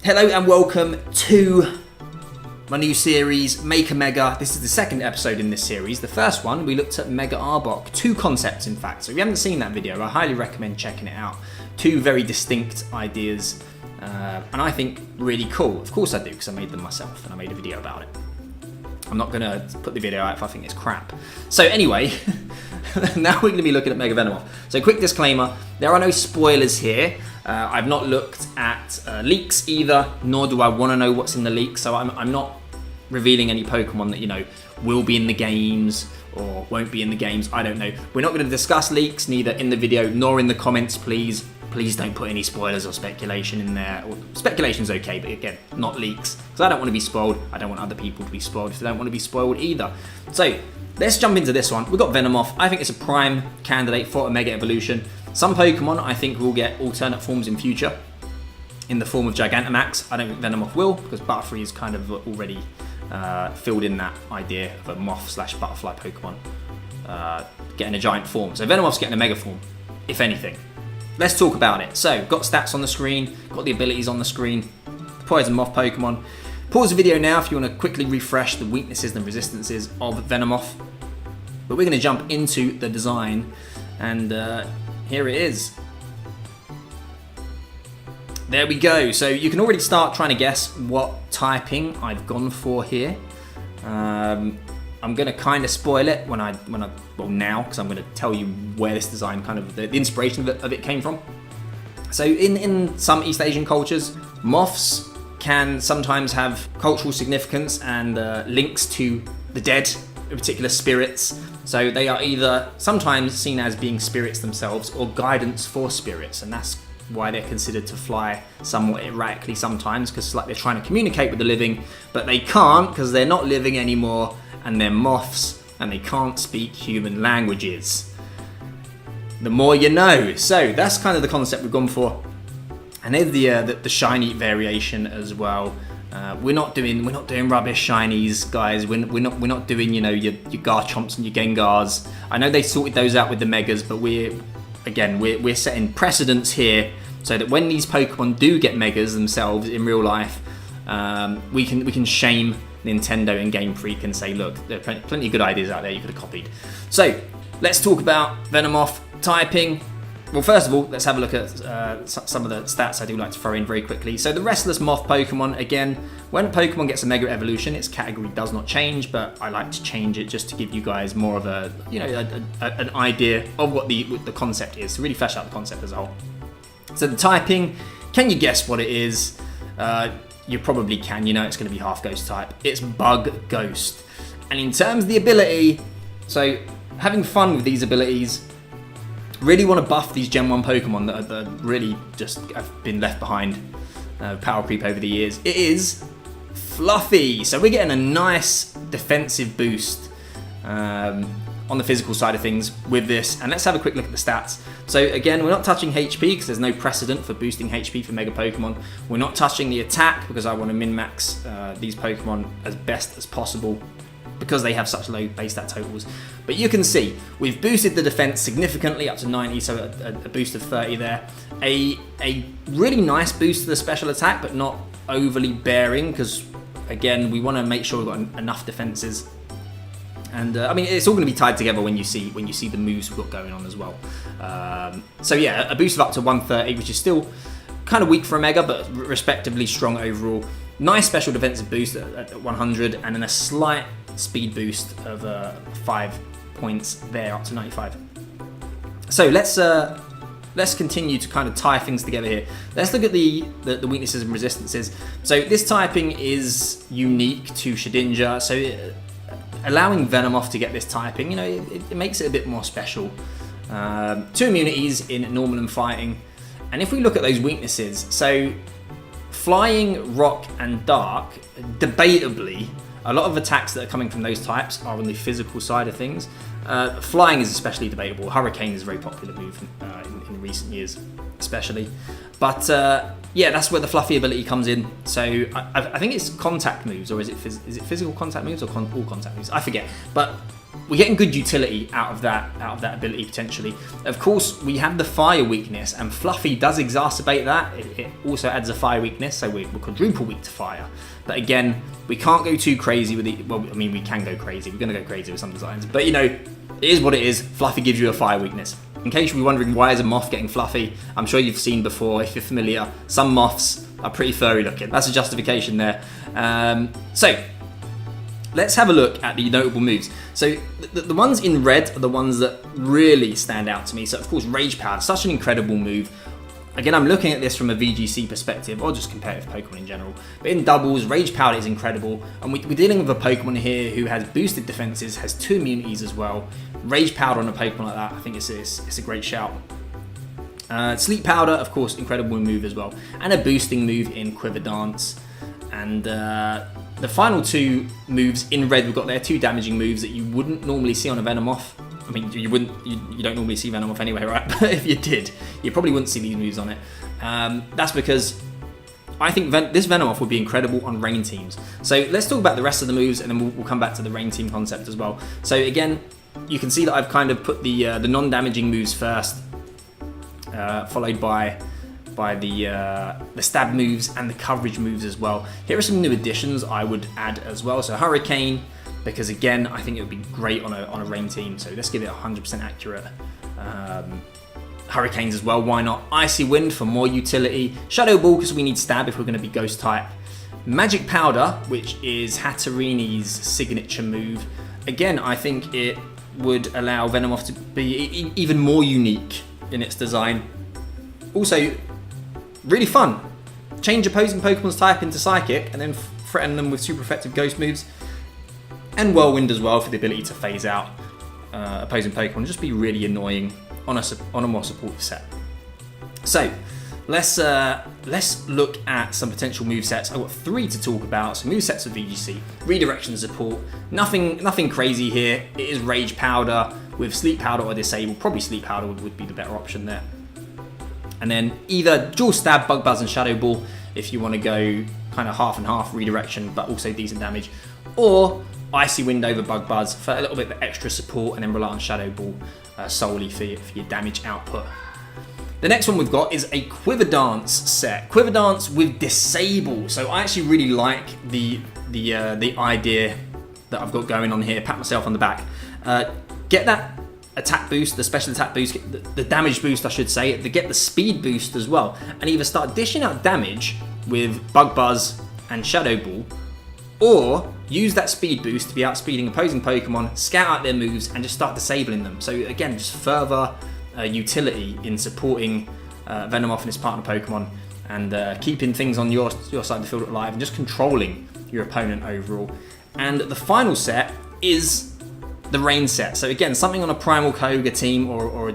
Hello and welcome to my new series, Make a Mega. This is the second episode in this series. The first one, we looked at Mega Arbok. Two concepts, in fact. So if you haven't seen that video, I highly recommend checking it out. Two very distinct ideas, and I think really cool. Of course I do, because I made them myself, and I made a video about it. I'm not going to put the video out if I think it's crap. So anyway, now we're going to be looking at Mega Venomoth. So quick disclaimer, there are no spoilers here. I've not looked at leaks either, nor do I want to know what's in the leaks. So I'm not revealing any Pokemon that, will be in the games or won't be in the games. I don't know. We're not going to discuss leaks, neither in the video nor in the comments, please. Please don't put any spoilers or speculation in there. Speculation's okay, but again, not leaks. Because I don't want to be spoiled. I don't want other people to be spoiled if they don't want to be spoiled either. So, let's jump into this one. We've got Venomoth. I think it's a prime candidate for a Mega Evolution. Some Pokemon, I think, will get alternate forms in future. In the form of Gigantamax. I don't think Venomoth will, because Butterfree is kind of already filled in that idea of a moth/butterfly Pokemon getting a giant form. So Venomoth's getting a Mega form, if anything. Let's talk about it. So, got stats on the screen, got the abilities on the screen. Poison Moth Pokemon. Pause the video now if you want to quickly refresh the weaknesses and resistances of Venomoth. But we're going to jump into the design, and here it is. There we go. So you can already start trying to guess what typing I've gone for here. I'm going to kind of spoil it now, because I'm going to tell you where this design the inspiration of it came from. So in some East Asian cultures, moths can sometimes have cultural significance and links to the dead, in particular spirits. So they are either sometimes seen as being spirits themselves or guidance for spirits, and that's why they're considered to fly somewhat erratically sometimes, because it's like they're trying to communicate with the living, but they can't because they're not living anymore and they're moths and they can't speak human languages. The more you know. So that's kind of the concept we've gone for. And there's the shiny variation as well. We're not doing rubbish shinies, guys. We're not doing your Garchomps and your Gengars. I know they sorted those out with the Megas, but we're setting precedents here so that when these Pokemon do get Megas themselves in real life, we can shame Nintendo and Game Freak and say, look, there are plenty of good ideas out there you could have copied. So let's talk about Venomoth typing. Well, first of all, let's have a look at some of the stats I do like to throw in very quickly. So the Restless Moth Pokemon, again, when a Pokemon gets a Mega Evolution, its category does not change, but I like to change it just to give you guys more of an idea of what the concept is, to really flesh out the concept as a whole. So the typing, can you guess what it is? You probably can, it's going to be half Ghost type. It's Bug Ghost. And in terms of the ability, so having fun with these abilities, really want to buff these Gen 1 Pokemon that really just have been left behind, power creep over the years. It is Fluffy. So we're getting a nice defensive boost on the physical side of things with this. And let's have a quick look at the stats. So again, we're not touching HP because there's no precedent for boosting HP for Mega Pokemon. We're not touching the attack because I want to min-max these Pokemon as best as possible, because they have such low base stat totals. But you can see, we've boosted the defense significantly up to 90, so a boost of 30 there. A really nice boost to the special attack, but not overly bearing, because again, we want to make sure we've got enough defenses. And it's all going to be tied together when you see the moves we've got going on as well. So yeah, a boost of up to 130, which is still kind of weak for a Mega, but respectively strong overall. Nice special defensive boost at 100, and then a slight speed boost of 5 points there, up to 95. So let's continue to kind of tie things together here. Let's look at the weaknesses and resistances. So this typing is unique to Shedinja, so allowing Venomoth to get this typing, it makes it a bit more special. 2 immunities in normal and fighting. And if we look at those weaknesses, so flying, rock, and dark, debatably, a lot of attacks that are coming from those types are on the physical side of things. Flying is especially debatable. Hurricane is a very popular move in recent years, especially. But yeah, that's where the Fluffy ability comes in. So I think it's contact moves, or is it physical contact moves, or all contact moves? I forget. But we're getting good utility out of that ability potentially. Of course, we have the fire weakness, and Fluffy does exacerbate that. It also adds a fire weakness, so we're quadruple weak to fire. But again, we can't go too crazy with it. Well, I mean, we can go crazy. We're going to go crazy with some designs, but you know, it is what it is. Fluffy gives you a fire weakness. In case you're wondering why is a moth getting fluffy, I'm sure you've seen before, if you're familiar, some moths are pretty furry looking. That's a justification there. So let's have a look at the notable moves. So the ones in red are the ones that really stand out to me. So of course, Rage Powder, such an incredible move. Again, I'm looking at this from a VGC perspective, or just competitive Pokemon in general. But in doubles, Rage Powder is incredible. And we're dealing with a Pokemon here who has boosted defenses, has 2 immunities as well. Rage Powder on a Pokemon like that, I think it's a great shout. Sleep Powder, of course, incredible move as well. And a boosting move in Quiver Dance. And the final 2 moves in red we've got there, 2 damaging moves that you wouldn't normally see on a Venomoth. I mean, you don't normally see Venomoth anyway, right? But if you did, you probably wouldn't see these moves on it. That's because I think this Venomoth would be incredible on rain teams. So let's talk about the rest of the moves, and then we'll come back to the rain team concept as well. So again, you can see that I've kind of put the non-damaging moves first, followed by the stab moves and the coverage moves as well. Here are some new additions I would add as well. So Hurricane, because again, I think it would be great on a rain team. So let's give it 100% accurate. Hurricanes as well, why not? Icy Wind for more utility. Shadow Ball, because we need stab if we're going to be ghost type. Magic Powder, which is Hatterini's signature move. Again, I think it would allow Venomoth to be even more unique in its design. Also, really fun. Change opposing Pokemon's type into Psychic and then threaten them with super effective ghost moves. And Whirlwind as well for the ability to phase out opposing Pokemon. Just be really annoying on a more supportive set. So let's look at some potential movesets. I've got 3 to talk about. So movesets for VGC, redirection support. Nothing crazy here. It is Rage Powder with Sleep Powder or Disable. Probably Sleep Powder would be the better option there. And then either Dual Stab, Bug Buzz, and Shadow Ball if you want to go kind of half and half redirection, but also decent damage, or Icy Wind over Bug Buzz for a little bit of extra support, and then rely on Shadow Ball solely for your damage output. The next one we've got is a Quiver Dance set. Quiver Dance with Disable. So I actually really like the idea that I've got going on here. Pat myself on the back. Get that attack boost, the special attack boost, the damage boost I should say, get the speed boost as well, and either start dishing out damage with Bug Buzz and Shadow Ball, or use that speed boost to be outspeeding opposing Pokemon, scout out their moves, and just start disabling them. So again, just further utility in supporting Venomoth and his partner Pokemon, and keeping things on your side of the field alive, and just controlling your opponent overall. And the final set is the rain set. So again, something on a Primal Kyogre team or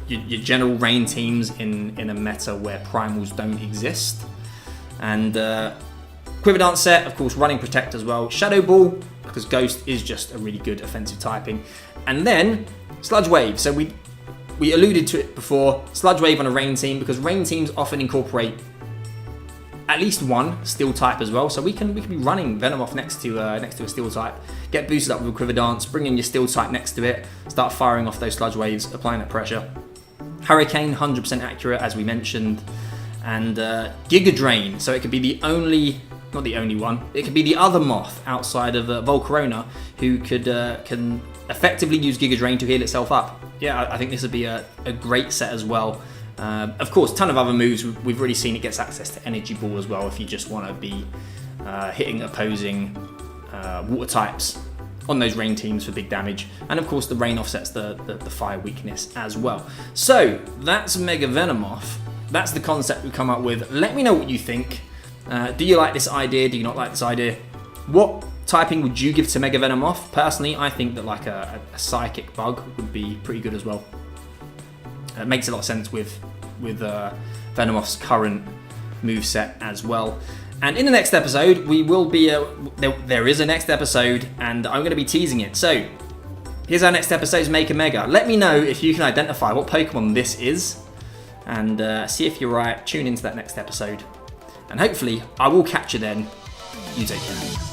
your general rain teams in a meta where primals don't exist. And Quiver Dance set, of course, running Protect as well. Shadow Ball, because Ghost is just a really good offensive typing. And then Sludge Wave. So we alluded to it before, Sludge Wave on a rain team, because rain teams often incorporate at least one steel type as well. So we can be running Venomoth next to a steel type, get boosted up with a Quiver Dance, bring in your steel type next to it, start firing off those Sludge Waves, applying that pressure. Hurricane, 100% accurate as we mentioned, and Giga Drain. So it could be not the only one. It could be the other moth outside of Volcarona who can effectively use Giga Drain to heal itself up. Yeah, I think this would be a great set as well. Of course, a ton of other moves. We've already seen it gets access to Energy Ball as well if you just want to be hitting opposing water types on those rain teams for big damage. And of course, the rain offsets the fire weakness as well. So that's Mega Venomoth. That's the concept we come up with. Let me know what you think. Do you like this idea? Do you not like this idea? What typing would you give to Mega Venomoth? Personally, I think that like a Psychic Bug would be pretty good as well. It makes a lot of sense with Venomoth's current moveset as well. And in the next episode, we will be there is a next episode, and I'm going to be teasing it. So here's our next episode's Make a Mega. Let me know if you can identify what Pokemon this is, and see if you're right. Tune into that next episode, and hopefully I will catch you then. You take care.